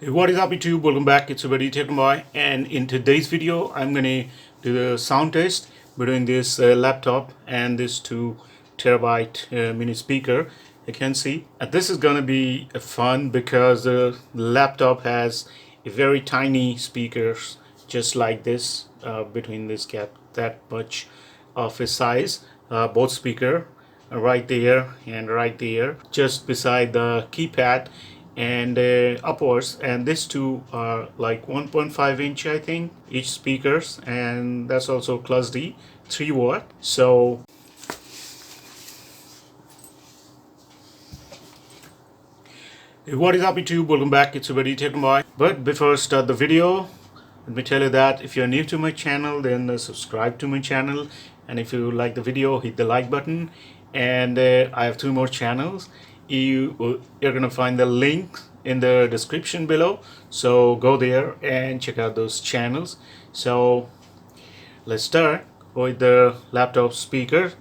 Hey, what is up YouTube? Welcome back. It's your technoboy, and in today's video I'm gonna do the sound test between this laptop and this 2 terabyte mini speaker. You can see this is gonna be fun because the laptop has a very tiny speakers just like this between this gap, that much of a size, both speaker right there and right there just beside the keypad and upwards, and these two are like 1.5 inch I think each speakers, and that's also class D 3 watt. So what is up YouTube? Welcome back. It's your technoboy. But before I start the video, let me tell you that if you're new to my channel, then subscribe to my channel, and if you like the video, hit the like button. And I have 2 more channels. You're gonna find the link in the description below, so go there and check out those channels. So let's start with the laptop speaker.